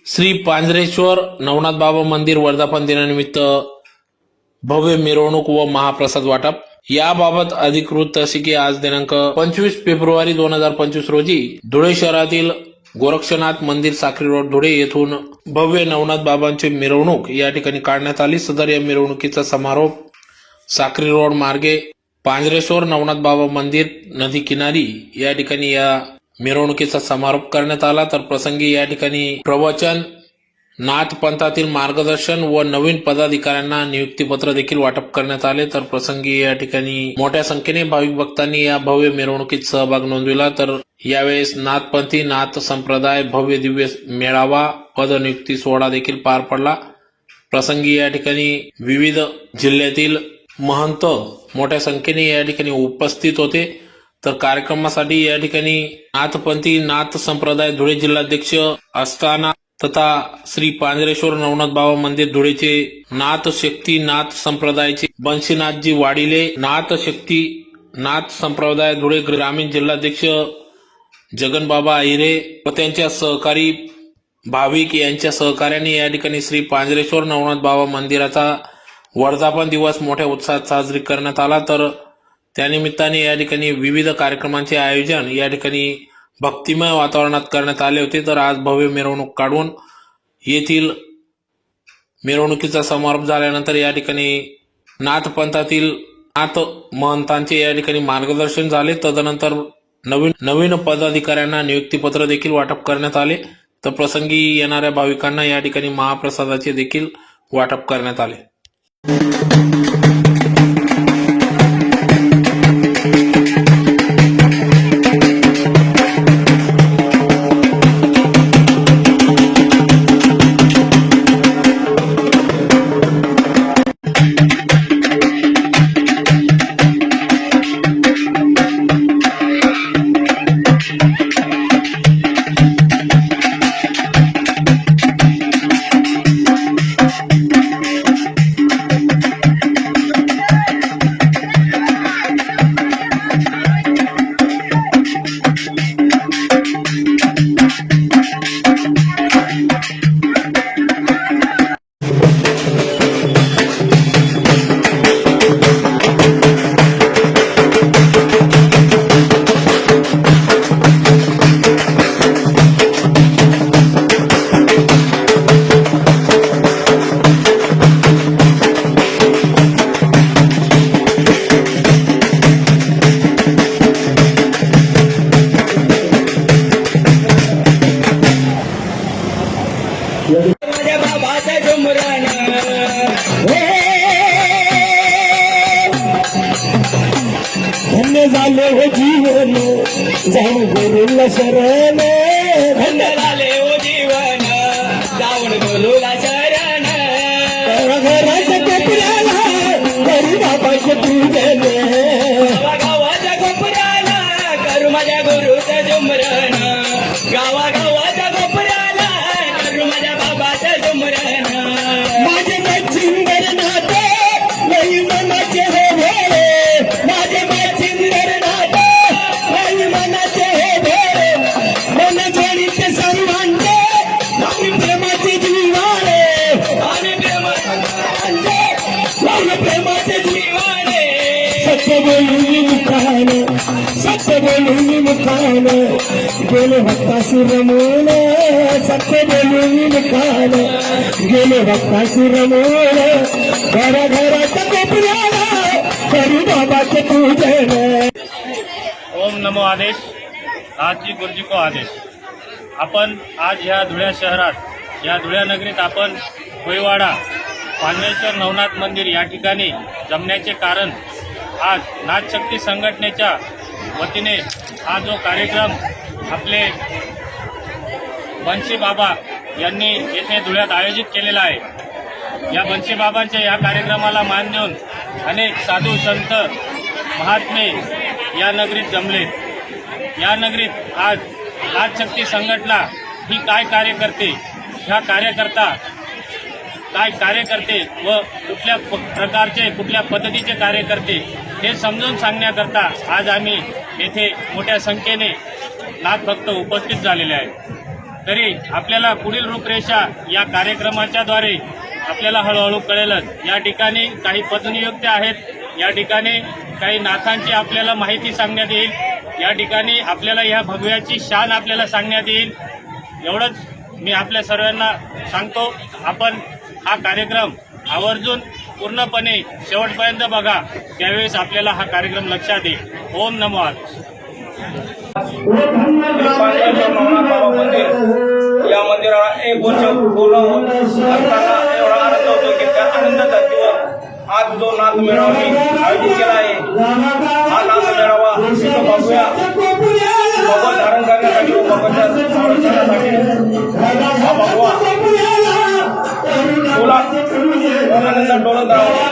श्री पांजरेश्वर नवनाथ बाबा मंदिर वर्धापन दिनानिमित्त भव्य मिरवणूक व महाप्रसाद वाटप याबाबत अधिकृत अशी की आज दिनांक 25 फेब्रुवारी 2025 रोजी धुळे शहरातील गोरक्षनाथ मंदिर साक्री रोड धुळे येथून भव्य नवनाथ बाबांची मिरवणूक या ठिकाणी काढण्यात आली। सदर या मिरवणुकीचा समारोप साक्री रोड मार्गे पांजरेश्वर नवनाथ बाबा मंदिर नदी किनारी या ठिकाणी या मिरवणुकीचा समारोप करण्यात आला। तर प्रसंगी या ठिकाणी प्रवचन, नाथ पंथातील मार्गदर्शन व नवीन पदाधिकाऱ्यांना नियुक्तीपत्र देखील वाटप करण्यात आले। तर प्रसंगी या ठिकाणी मोठ्या संख्येने भाविक भक्तांनी या भव्य मिरवणुकीत सहभाग नोंदविला। तर यावेळेस नाथपंथी नाथ संप्रदाय भव्य दिव्य मेळावा पदनियुक्ती सोहळा देखील पार पडला। प्रसंगी या ठिकाणी विविध जिल्ह्यातील महंत मोठ्या संख्येने या ठिकाणी उपस्थित होते। तर कार्यक्रमासाठी या ठिकाणी नाथपंथी नाथ संप्रदाय धुळे जिल्हाध्यक्ष असताना तथा श्री पांजरेश्वर नवनाथ बाबा मंदिर धुळेचे नाथ शक्ती नाथ संप्रदायाचे बंशीनाथजी वाडिले, नाथ शक्ती नाथ संप्रदाय धुळे ग्रामीण जिल्हाध्यक्ष जगनबाबा अहिरे व त्यांच्या सहकारी भाविक यांच्या सहकार्याने या ठिकाणी श्री पांजरेश्वर नवनाथ बाबा मंदिराचा वर्धापन दिवस मोठ्या उत्साहात साजरी करण्यात आला। तर त्यानिमित्ताने या ठिकाणी विविध कार्यक्रमांचे आयोजन या ठिकाणी भक्तिमय वातावरणात करण्यात आले होते। तर आज भव्य मिरवणूक काढून येथील मिरवणुकीचा समारोप झाल्यानंतर या ठिकाणी नाथ पंथातील नाथ महंतांचे या ठिकाणी मार्गदर्शन झाले। तदनंतर नवीन पदाधिकाऱ्यांना नियुक्तीपत्र देखील वाटप करण्यात आले। तर प्रसंगी येणाऱ्या भाविकांना या ठिकाणी महाप्रसादाचे देखील वाटप करण्यात आले। माझ्या बाबाचा डुमरान धन्य झाले हो जीवन जाऊन गुरुला शरण, धन्य झाले हो जीवन जाऊन गुरुला शरण। घराच्या कोपऱ्याला करू बाबाचे पूजन, गावाच्या कोपऱ्याला करू माझ्या गुरुचं डुमरान, गावागावाच्या कोपऱ्याला करू माझ्या बाबाचं डुमरान। माझे मच्छिंदर नाते लई मनाचे हे भोळे, माझे मच्छिंदर नाते लई मनाचे हे भोळे, मन जोडीचे सर्वांचे आम्ही प्रेमाचे जीवाने, आम्ही प्रेमाचे जीवाने। सत्य बोलून मुखाने, सत्य बोलून मुखाने गेले भक्तासुर रमून, सत्य बोलून मुखाने गेले भक्तासुर रमून। घराघराच्या कोपऱ्याला करू बाबाचे पूजन। ओम नमो आदेश, आजची गुरुजी को आदेश। आपण आज ह्या धुळ्या शहरात या धुळ्या नगरीत आपण कोयवाडा पांजरेश्वर नवनाथ मंदिर या ठिकाणी जमण्याचे कारण आज नाथशक्ती संघटनेच्या वतीने हा जो कार्यक्रम आपले बंशी बाबा यांनी येथे धुळ्यात आयोजित केलेला आहे। या बंशी बाबांच्या या कार्यक्रमाला मान देऊन अनेक साधू संत महात्मे या नगरीत जमले। या नगरीत आज नाथशक्ती संघटना ही काय कार्य करते, ह्या कार्यकर्ता काय कार्य करते व कुठल्या प्रकारचे कुठल्या पद्धतीचे कार्य करते हे समजून सांगण्याकरता आज आम्ही येथे मोठ्या संख्येने नाथ भक्त उपस्थित झालेले आहेत। तरी आपल्याला पुढील रूपरेषा या कार्यक्रमाच्याद्वारे आपल्याला हळूहळू कळेलच. या ठिकाणी काही पदनियुक्त्या आहेत, या ठिकाणी काही नाथांची आपल्याला माहिती सांगण्यात येईल, या ठिकाणी आपल्याला या भगव्याची शान आपल्याला सांगण्यात येईल. एवढंच मी आपल्या सर्वांना सांगतो. आपण हा कार्यक्रम आवर्जून पूर्णपणे शेवटपर्यंत बघा, त्यावेळेस आपल्याला हा कार्यक्रम लक्षात येईल. ओम नमो नारायण. पांडवेश्वर नवनाथ बाबा मंदिर या मंदिराला 1 वर्ष पूर्ण होत असताना एवढा आनंद होतो की त्या आनंद धर्तीवर आज जो नाथ मेळावा मी आयोजित केला आहे, हा नाथ मेळावा इथं बघूया भगवत धारण करण्यासाठी व भगवतच्या संरक्षणासाठी हा भगवा डोला आनंद डोलत राहावा